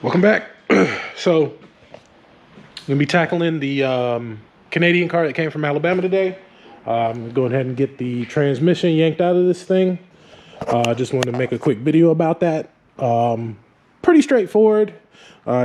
Welcome back. So, I'm gonna be tackling the Canadian car that came from Alabama today. I'm gonna go ahead and get the transmission yanked out of this thing. Just wanted to make a quick video about that. Pretty straightforward.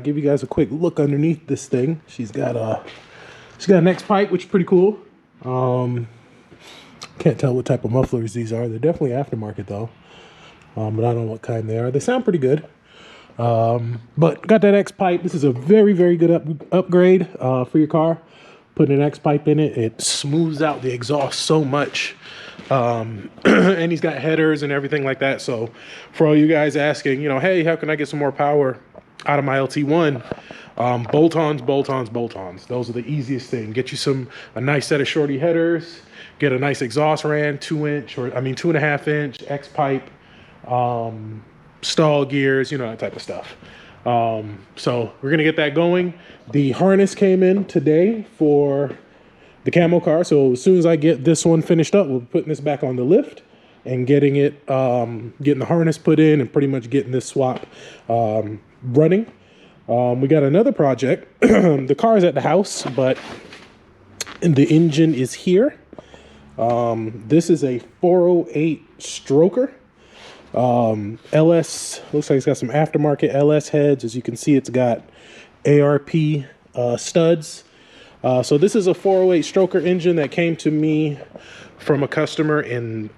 Give you guys a quick look underneath this thing. She's got an X pipe, which is pretty cool. Can't tell what type of mufflers these are. They're definitely aftermarket though. But I don't know what kind they are. They sound pretty good. But got that X pipe. This is a very, very good upgrade for your car. Putting an X pipe in it, it smooths out the exhaust so much. And he's got headers and everything like that. So for all you guys asking, you know, hey, how can I get some more power out of my LT1? Bolt-ons. Those are the easiest thing. Get you a nice set of shorty headers, get a nice exhaust ran, 2.5 inch X pipe, stall gears, you know, that type of stuff. So we're gonna get that going. The harness came in today for the camo car. So as soon as I get this one finished up, we'll be putting this back on the lift and getting the harness put in and pretty much getting this swap running. We got another project. The car is at the house, but the engine is here. This is a 408 stroker. LS, looks like it's got some aftermarket LS heads. As you can see, it's got ARP studs. So this is a 408 stroker engine that came to me from a customer in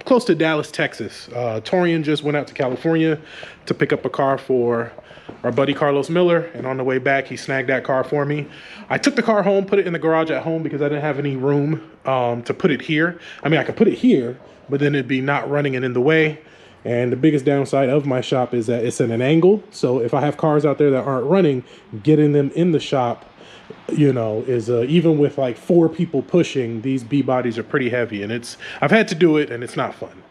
close to Dallas, Texas. Torian just went out to California to pick up a car for our buddy Carlos Miller, and on the way back he snagged that car for me. I took the car home, put it in the garage at home because I didn't have any room to put it here. I mean, I could put it here, but then it'd be not running and in the way. And the biggest downside of my shop is that it's at an angle. So if I have cars out there that aren't running, getting them in the shop, you know, is even with like 4 people pushing, these B bodies are pretty heavy, and I've had to do it and it's not fun.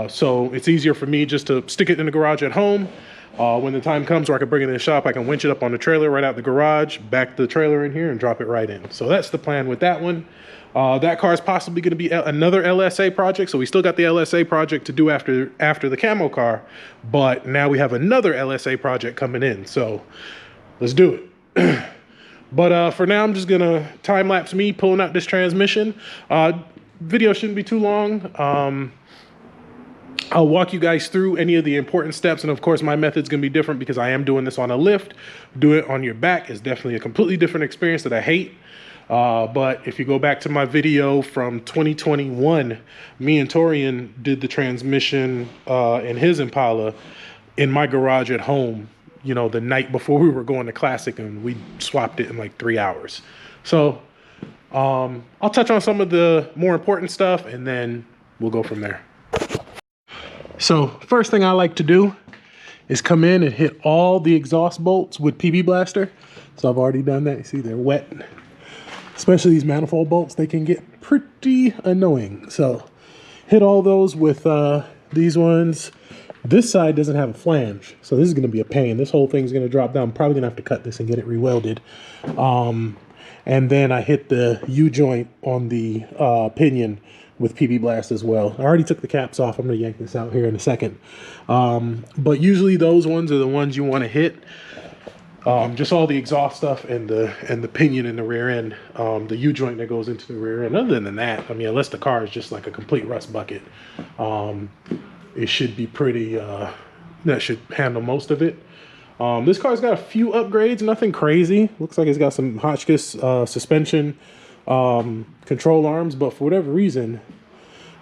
So it's easier for me just to stick it in the garage at home. When the time comes where I can bring it in the shop, I can winch it up on the trailer right out the garage, back the trailer in here and drop it right in. So that's the plan with that one. That car is possibly going to be another LSA project. So we still got the LSA project to do after the camo car, but now we have another LSA project coming in. So let's do it. But for now, I'm just going to time lapse me pulling out this transmission. Video shouldn't be too long. I'll walk you guys through any of the important steps. And of course, my method's gonna be different because I am doing this on a lift. Do it on your back is definitely a completely different experience that I hate. But if you go back to my video from 2021, me and Torian did the transmission in his Impala in my garage at home, you know, the night before we were going to Classic, and we swapped it in like 3 hours. So I'll touch on some of the more important stuff and then we'll go from there. So first thing I like to do is come in and hit all the exhaust bolts with PB Blaster. So I've already done that. You see, they're wet. Especially these manifold bolts, they can get pretty annoying. So hit all those with these ones. This side doesn't have a flange, so this is going to be a pain. This whole thing's going to drop down. I'm probably going to have to cut this and get it re-welded. And then I hit the U-joint on the pinion with PB Blast as well. I already took the caps off. I'm going to yank this out here in a second. But usually those ones are the ones you want to hit. Just all the exhaust stuff and the pinion in the rear end, the U-joint that goes into the rear end. Other than that, I mean, unless the car is just like a complete rust bucket, it should be pretty, that should handle most of it. This car's got a few upgrades, nothing crazy. Looks like it's got some Hotchkiss suspension control arms, but for whatever reason,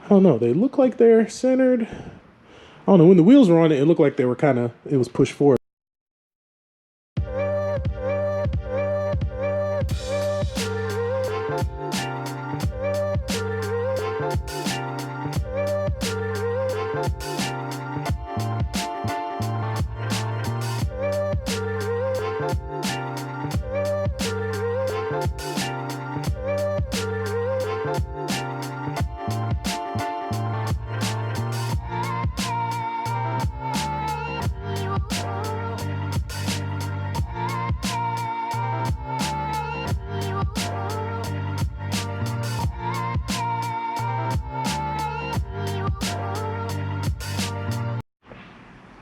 I don't know, they look like they're centered. I don't know, when the wheels were on it, it looked like they were it was pushed forward.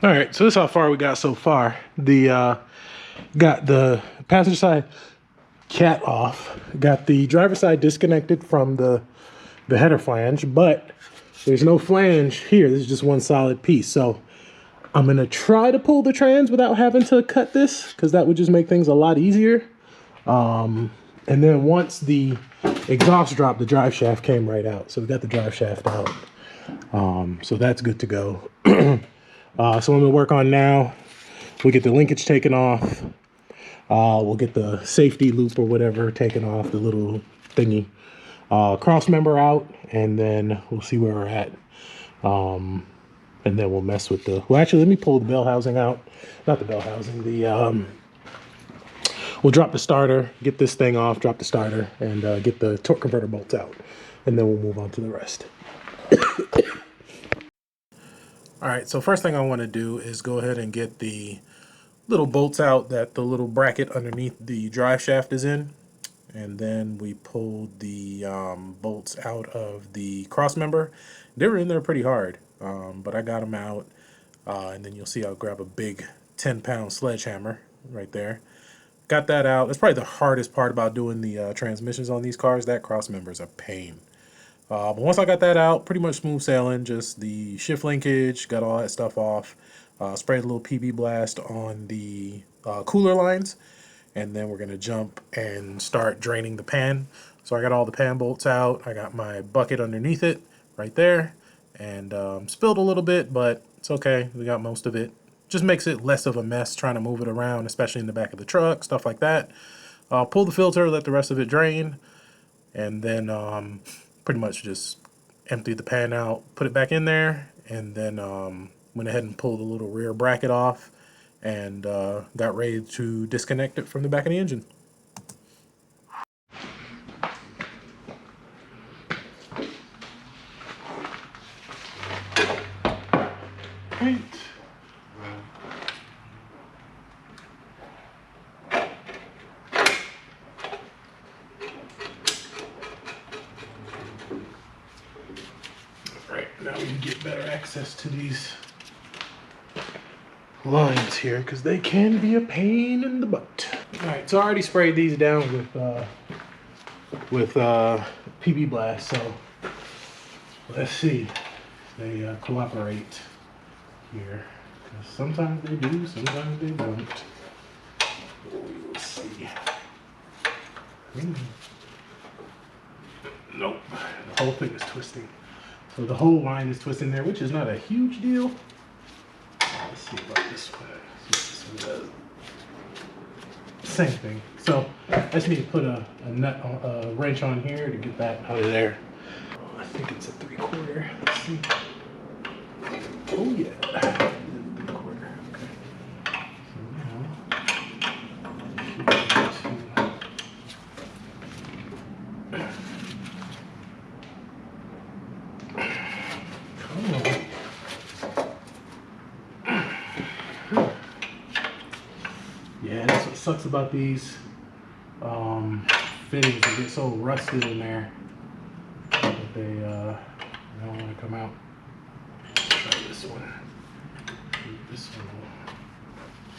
All right, so this is how far we got so far. Got the passenger side cat off, got the driver side disconnected from the header flange, but there's no flange here. This is just one solid piece. So I'm gonna try to pull the trans without having to cut this, because that would just make things a lot easier. And then once the exhaust dropped, the drive shaft came right out. So we got the drive shaft out. So that's good to go. So what I'm gonna work on now, we'll get the linkage taken off. We'll get the safety loop or whatever taken off, the little thingy. Cross member out, and then we'll see where we're at. And then we'll mess with the, well, actually, let me pull the bell housing out. Not the bell housing, we'll drop the starter, get this thing off, drop the starter, and get the torque converter bolts out. And then we'll move on to the rest. All right, so first thing I want to do is go ahead and get the little bolts out that the little bracket underneath the drive shaft is in. And then we pulled the bolts out of the cross member. They were in there pretty hard, but I got them out. And then you'll see I'll grab a big 10-pound sledgehammer right there. Got that out. That's probably the hardest part about doing the transmissions on these cars. That cross member is a pain. But once I got that out, pretty much smooth sailing. Just the shift linkage, got all that stuff off. Sprayed a little PB blast on the cooler lines. And then we're going to jump and start draining the pan. So I got all the pan bolts out. I got my bucket underneath it right there. And spilled a little bit, but it's okay. We got most of it. Just makes it less of a mess trying to move it around, especially in the back of the truck, stuff like that. Pull the filter, let the rest of it drain. And then pretty much just emptied the pan out, put it back in there, and then went ahead and pulled the little rear bracket off and got ready to disconnect it from the back of the engine. Right. All right, now we can get better access to these lines here, because they can be a pain in the butt. All right, so I already sprayed these down with PB blast, so let's see if they cooperate here. Sometimes they do, sometimes they don't. We will see. Nope, the whole thing is twisting. So the whole line is twisting there, which is not a huge deal. Let's see about this one. See what this one does. Same thing. So I just need to put a nut, a wrench on here to get that out of there. I think it's a 3/4. Let's see. Oh yeah, 3/4. Okay. So now, come on. Yeah, that's what sucks about these fittings. They get so rusted in there that they don't want to come out. Try this one. This one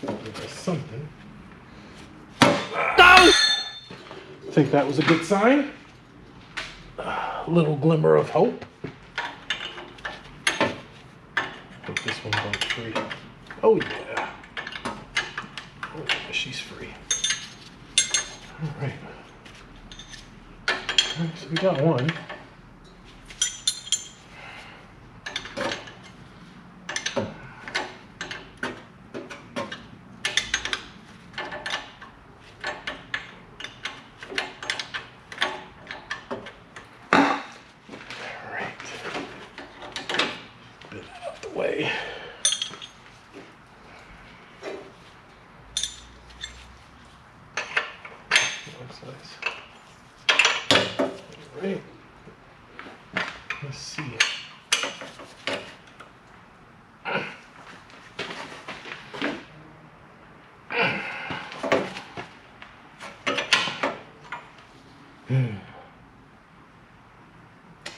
will give us something. No! I think that was a good sign. A little glimmer of hope. Hope this one goes free. Oh yeah. Oh yeah, she's free. All right. All right, so we got one. Way. All right. Let's see.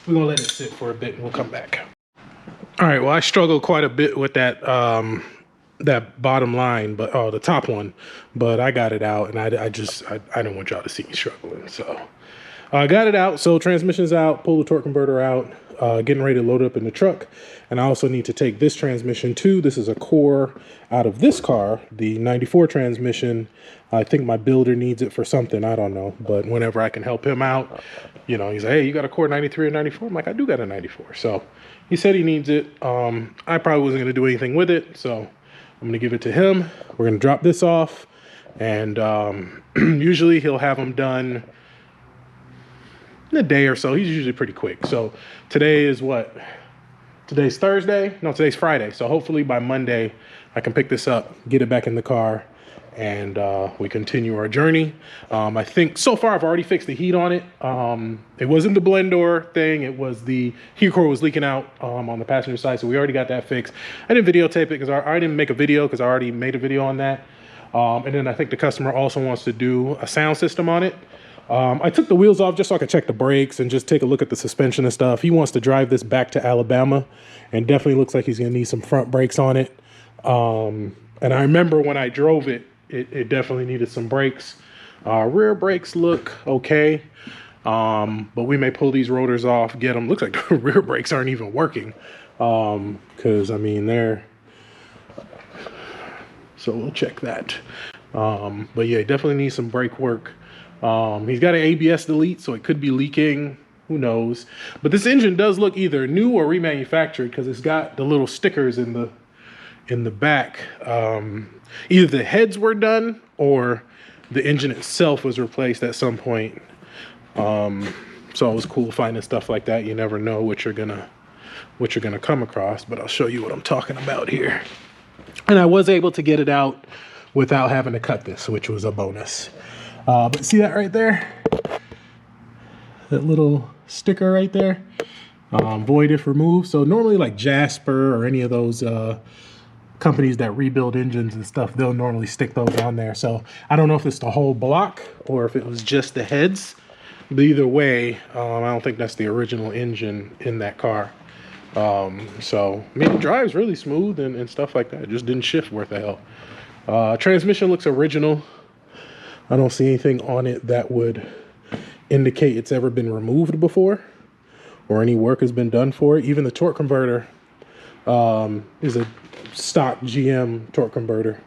We're gonna let it sit for a bit and we'll come back. All right, well, I struggled quite a bit with that that bottom line, but the top one, but I got it out, and I don't want y'all to see me struggling. So I got it out. So transmission's out, pull the torque converter out, getting ready to load it up in the truck. And I also need to take this transmission too. This is a core out of this car, the 94 transmission. I think my builder needs it for something, I don't know, but whenever I can help him out, you know, he's like, hey, you got a core 93 or 94? I'm like, I do got a 94. So he said he needs it. I probably wasn't going to do anything with it, so I'm going to give it to him. We're going to drop this off, and usually he'll have them done in a day or so. He's usually pretty quick. So today is what? Today's Thursday? No, today's Friday. So hopefully by Monday I can pick this up, get it back in the car, and we continue our journey. I think so far I've already fixed the heat on it. It wasn't the blend door thing. It was the heat core was leaking out on the passenger side. So we already got that fixed. I didn't videotape it because I didn't make a video because I already made a video on that. And then I think the customer also wants to do a sound system on it. I took the wheels off just so I could check the brakes and just take a look at the suspension and stuff. He wants to drive this back to Alabama, and definitely looks like he's going to need some front brakes on it. And I remember when I drove it, it definitely needed some brakes. Rear brakes look okay, but we may pull these rotors off, get them. Looks like the rear brakes aren't even working, because I mean they're, so we'll check that. But yeah, definitely needs some brake work. He's got an ABS delete, so it could be leaking, who knows. But this engine does look either new or remanufactured, because it's got the little stickers in the back. Either the heads were done or the engine itself was replaced at some point. So it was cool finding stuff like that. You never know what you're gonna come across, but I'll show you what I'm talking about here. And I was able to get it out without having to cut this, which was a bonus. But see that right there? That little sticker right there? Void if removed. So normally like Jasper or any of those companies that rebuild engines and stuff, they'll normally stick those on there. So I don't know if it's the whole block or if it was just the heads. But either way, I don't think that's the original engine in that car. So I mean, it drives really smooth and stuff like that. It just didn't shift worth a hell. Transmission looks original. I don't see anything on it that would indicate it's ever been removed before or any work has been done for it. Even the torque converter is a stock GM torque converter.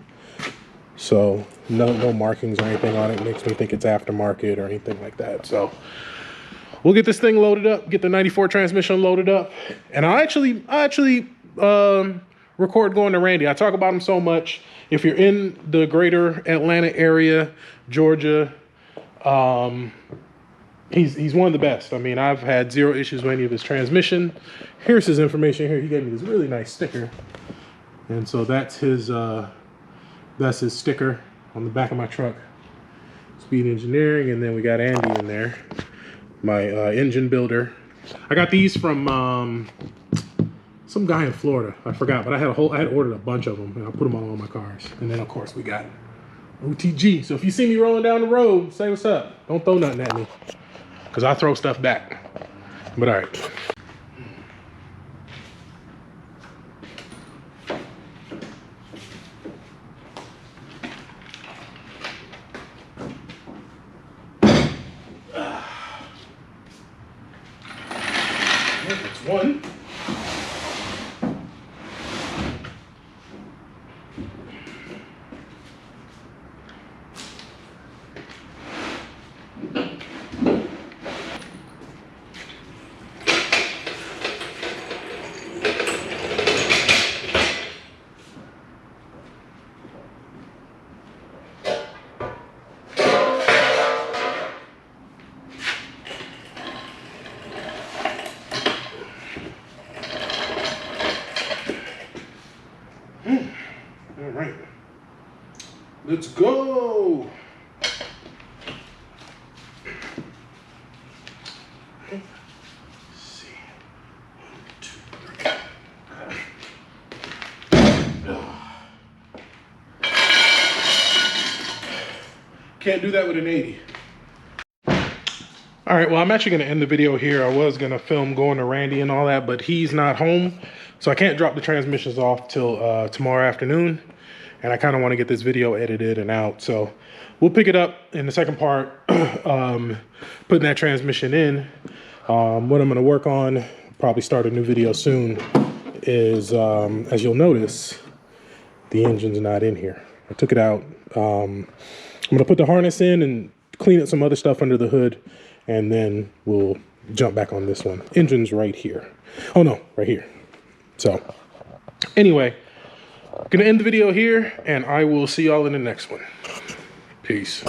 So no markings or anything on it makes me think it's aftermarket or anything like that. So we'll get this thing loaded up, get the 94 transmission loaded up. And I actually record going to Randy. I talk about him so much. If you're in the greater Atlanta area, Georgia, he's one of the best. I mean, I've had zero issues with any of his transmission. Here's his information here. He gave me this really nice sticker. And so that's his sticker on the back of my truck. Speed Engineering, and then we got Andy in there, my engine builder. I got these from some guy in Florida. I forgot, but I had ordered a bunch of them, and I put them on all my cars. And then of course we got OTG. So if you see me rolling down the road, say what's up. Don't throw nothing at me, because I throw stuff back. But all right. That's one. All right, let's go. Let's see. 1, 2, 3. Can't do that with an 80. All right, well, I'm actually going to end the video here. I was going to film going to Randy and all that, but he's not home. So I can't drop the transmissions off till tomorrow afternoon. And I kind of want to get this video edited and out. So we'll pick it up in the second part, putting that transmission in. What I'm going to work on, probably start a new video soon, is as you'll notice, the engine's not in here. I took it out. I'm going to put the harness in and clean up some other stuff under the hood, and then we'll jump back on this one. Engine's right here. Oh no, right here. So anyway, gonna end the video here, and I will see y'all in the next one. Peace.